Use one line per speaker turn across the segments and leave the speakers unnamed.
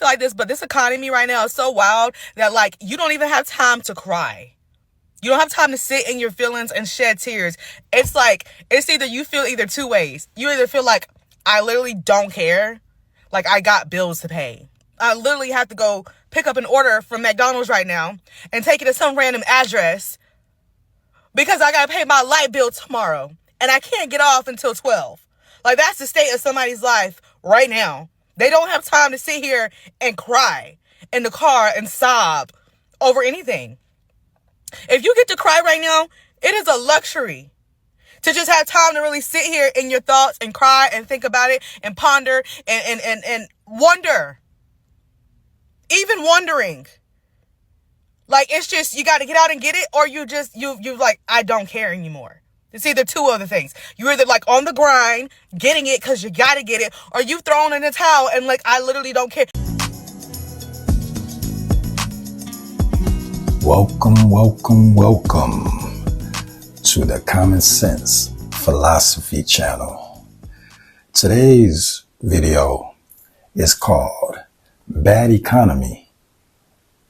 feel like this, but this economy right now is so wild that like you don't even have time to cry. You don't have time to sit in your feelings and shed tears. It's like, it's either you feel either two ways. You either feel like, I literally don't care. Like, I got bills to pay. I literally have to go pick up an order from McDonald's right now and take it to some random address because I got to pay my light bill tomorrow. And I can't get off until 12. Like, that's the state of somebody's life right now. They don't have time to sit here and cry in the car and sob over anything. If you get to cry right now, it is a luxury to just have time to really sit here in your thoughts and cry and think about it and ponder and wonder. Even wondering. Like, it's just, you got to get out and get it, or you like, I don't care anymore. It's either two other things. You're either like on the grind, getting it because you got to get it, or you thrown in the towel and like, I literally don't care.
Welcome to the Common Sense Philosophy channel. Today's video is called Bad Economy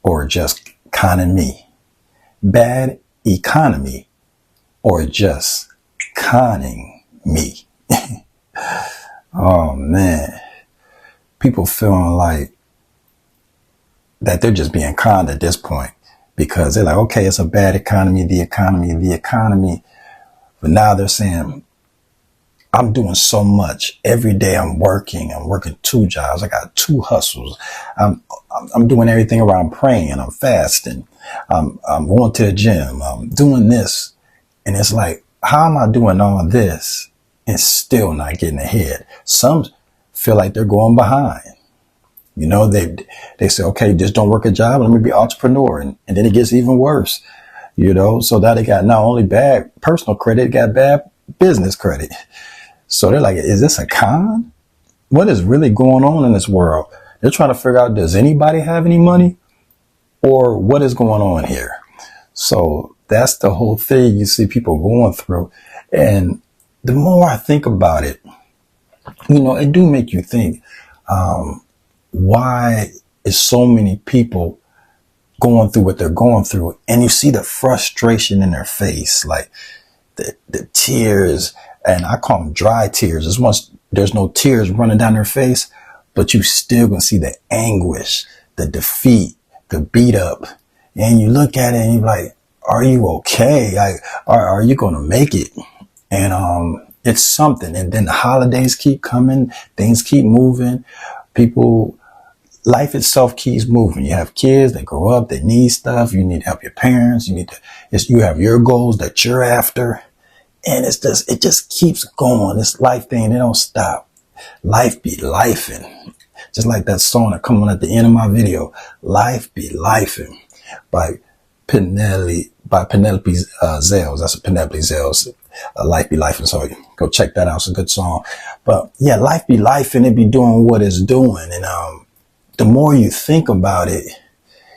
or Just Conning Me. Bad Economy or Just Conning Me. Oh man, people feeling like that they're just being conned at this point. Because they're like, okay, it's a bad economy, the economy. But now they're saying, I'm doing so much. Every day I'm working 2 jobs. I got 2 hustles. I'm doing everything around praying. I'm fasting. I'm going to the gym. I'm doing this. And it's like, how am I doing all this and still not getting ahead? Some feel like they're going behind. You know, they say, okay, just don't work a job. Let me be an entrepreneur. And then it gets even worse, you know, so now they got not only bad personal credit, they got bad business credit. So they're like, is this a con? What is really going on in this world? They're trying to figure out, does anybody have any money or what is going on here? So that's the whole thing you see people going through. And the more I think about it, you know, it do make you think, why is so many people going through what they're going through? And you see the frustration in their face, like the tears, and I call them dry tears. It's once there's no tears running down their face, but you still gonna see the anguish, the defeat, the beat up. And you look at it and you're like, are you okay? Like, are you gonna make it? And it's something. And then the holidays keep coming, things keep moving. Life itself keeps moving. You have kids, they grow up, they need stuff. You need to help your parents. You have your goals that you're after. And it just keeps going. This life thing, they don't stop. Life be lifing. Just like that song that come on at the end of my video. Life be lifing by Penelope Zales. That's a Penelope Zales. Life be lifing. So go check that out. It's a good song. But yeah, life be lifing. It be doing what it's doing. And, the more you think about it,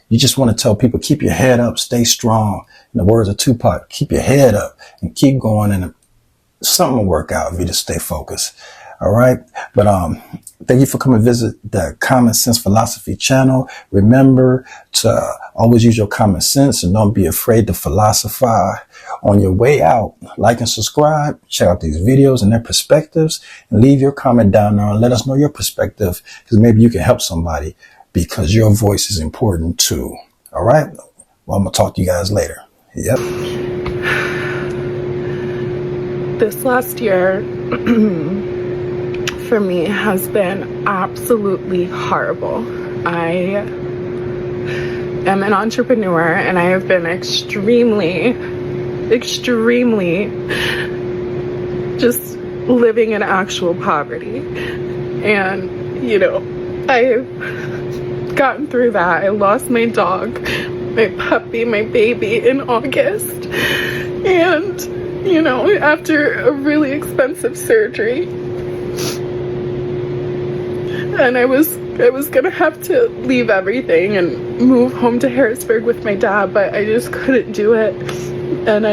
you just want to tell people, keep your head up, stay strong. In the words of Tupac, keep your head up and keep going, and something will work out if you just stay focused. All right. But thank you for coming to visit the Common Sense Philosophy channel. Remember to always use your common sense and don't be afraid to philosophize. On your way out, like and subscribe, check out these videos and their perspectives, and leave your comment down there and let us know your perspective, because maybe you can help somebody, because your voice is important too. All right. Well, I'm going to talk to you guys later. Yep.
This last year for me has been absolutely horrible. I am an entrepreneur and I have been extremely just living in actual poverty. And, you know, I've gotten through that. I lost my dog, my puppy, my baby in August. And, you know, after a really expensive surgery. And I was gonna have to leave everything and move home to Harrisburg with my dad, but I just couldn't do it. And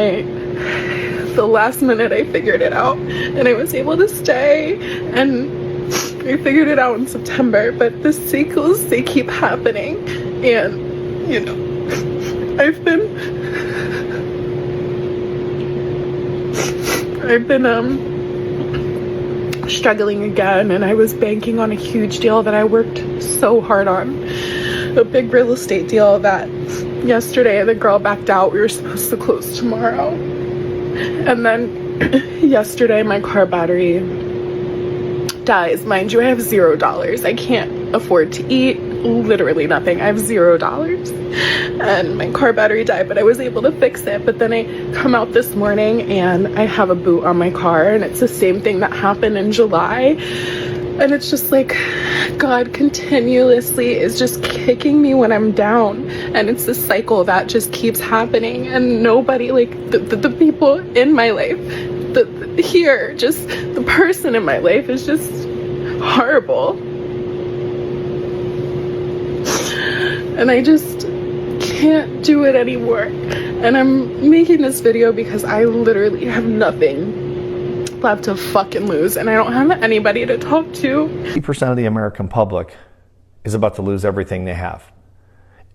the last minute I figured it out and I was able to stay, and I figured it out in September, but the cycles, they keep happening. And, you know, I've been struggling again, and I was banking on a huge deal that I worked so hard on. A big real estate deal that yesterday the girl backed out. We were supposed to close tomorrow. And then yesterday my car battery dies. Mind you, I have $0. I can't afford to eat, literally nothing. I have $0. And my car battery died, but I was able to fix it. But then I come out this morning and I have a boot on my car, and it's the same thing that happened in July. And it's just like God continuously is just kicking me when I'm down, and it's this cycle that just keeps happening. And nobody, like the people in my life, just the person in my life is just horrible. And I just can't do it anymore. And I'm making this video because I literally have nothing left to fucking lose, and I don't have anybody to talk to.
80% of the American public is about to lose everything they have.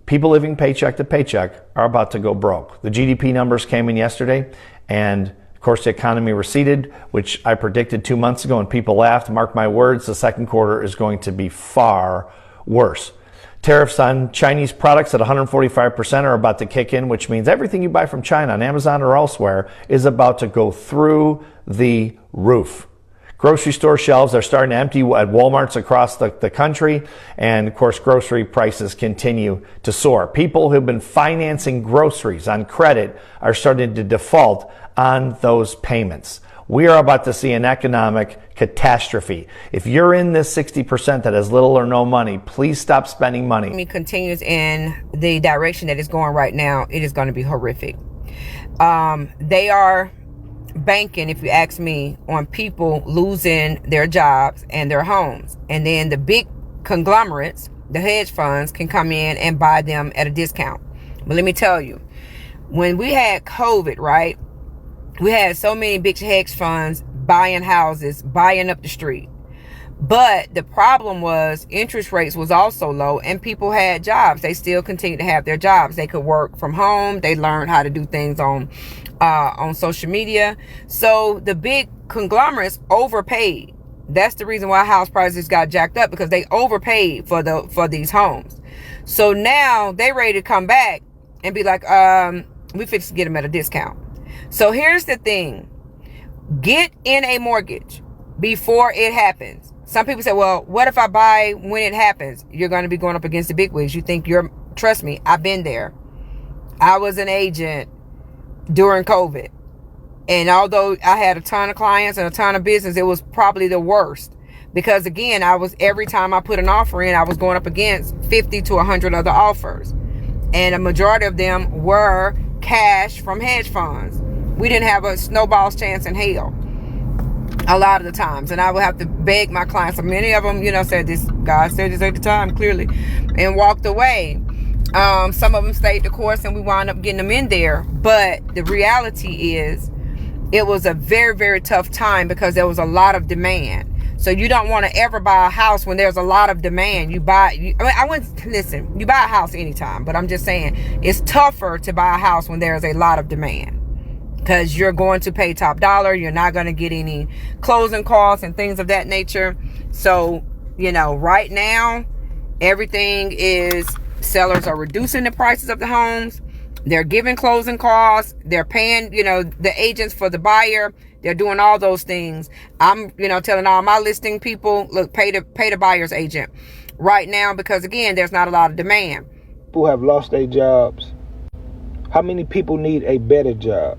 People living paycheck to paycheck are about to go broke. The GDP numbers came in yesterday, and of course the economy receded, which I predicted 2 months ago, and people laughed. Mark my words, the second quarter is going to be far worse. Tariffs on Chinese products at 145% are about to kick in, which means everything you buy from China on Amazon or elsewhere is about to go through the roof. Grocery store shelves are starting to empty at Walmarts across the country, and of course grocery prices continue to soar. People who've been financing groceries on credit are starting to default on those payments. We are about to see an economic catastrophe. If you're in this 60% that has little or no money, please stop spending money.
If it continues in the direction that it's going right now, it is going to be horrific. They are banking, if you ask me, on people losing their jobs and their homes. And then the big conglomerates, the hedge funds, can come in and buy them at a discount. But let me tell you, when we had COVID, right? We had so many big hedge funds buying houses, buying up the street. But the problem was interest rates was also low, and people had jobs. They still continued to have their jobs. They could work from home. They learned how to do things on social media. So the big conglomerates overpaid. That's the reason why house prices got jacked up, because they overpaid for these homes. So now they ready to come back and be like, we fixed to get them at a discount. So here's the thing. Get in a mortgage before it happens. Some people say, well, what if I buy when it happens? You're going to be going up against the big wigs. You think trust me, I've been there. I was an agent during COVID. And although I had a ton of clients and a ton of business, it was probably the worst. Because again, every time I put an offer in, I was going up against 50 to 100 other offers. And a majority of them were cash from hedge funds. We didn't have a snowball's chance in hell a lot of the times. And I would have to beg my clients. Many of them, said this, God said this at the time, clearly, and walked away. Some of them stayed the course, and we wound up getting them in there. But the reality is, it was a very, very tough time because there was a lot of demand. So you don't want to ever buy a house when there's a lot of demand. You buy a house anytime, but I'm just saying it's tougher to buy a house when there's a lot of demand, because you're going to pay top dollar. You're not going to get any closing costs and things of that nature. So, right now, everything is, sellers are reducing the prices of the homes. They're giving closing costs. They're paying, the agents for the buyer. They're doing all those things. I'm, telling all my listing people, look, pay the buyer's agent right now, because again, there's not a lot of demand.
People have lost their jobs. How many people need a better job?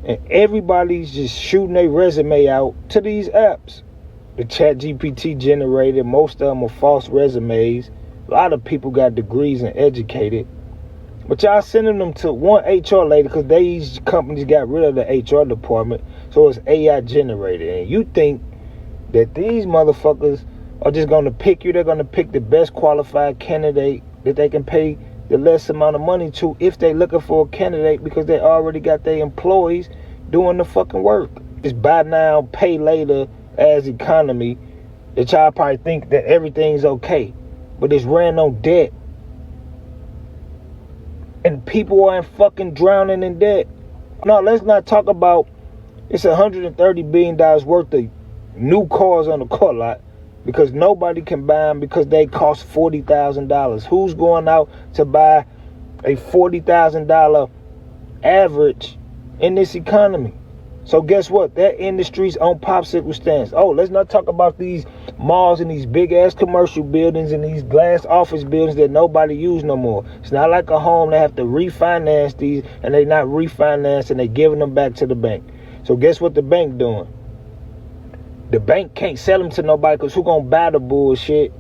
And everybody's just shooting their resume out to these apps. The ChatGPT generated, most of them are false resumes. A lot of people got degrees and educated. But y'all sending them to one HR lady because these companies got rid of the HR department, so it's AI generated. And you think that these motherfuckers are just going to pick you? They're going to pick the best qualified candidate that they can pay the less amount of money to if they're looking for a candidate, because they already got their employees doing the fucking work. It's buy now, pay later as economy The child probably think that everything's okay, but it's ran on debt. And people aren't fucking drowning in debt. No, let's not talk about it's $130 billion worth of new cars on the car lot because nobody can buy them because they cost $40,000. Who's going out to buy a $40,000 average in this economy? So guess what? That industry's on popsicle stands. Oh, let's not talk about these malls and these big ass commercial buildings and these glass office buildings that nobody use no more. It's not like a home. They have to refinance these, and they not refinanced and they giving them back to the bank. So guess what the bank doing? The bank can't sell them to nobody because who gonna buy the bullshit?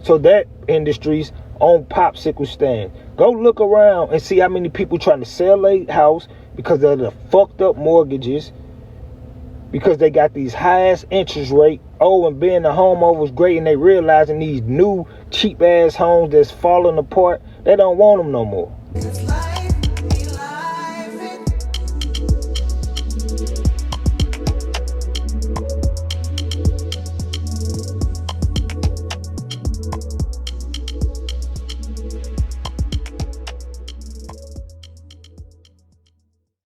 So that industry's on popsicle stands. Go look around and see how many people trying to sell a house because of the fucked up mortgages, because they got these highest interest rate. Oh, and being a homeowner was great, and they realizing these new cheap ass homes that's falling apart, they don't want them no more.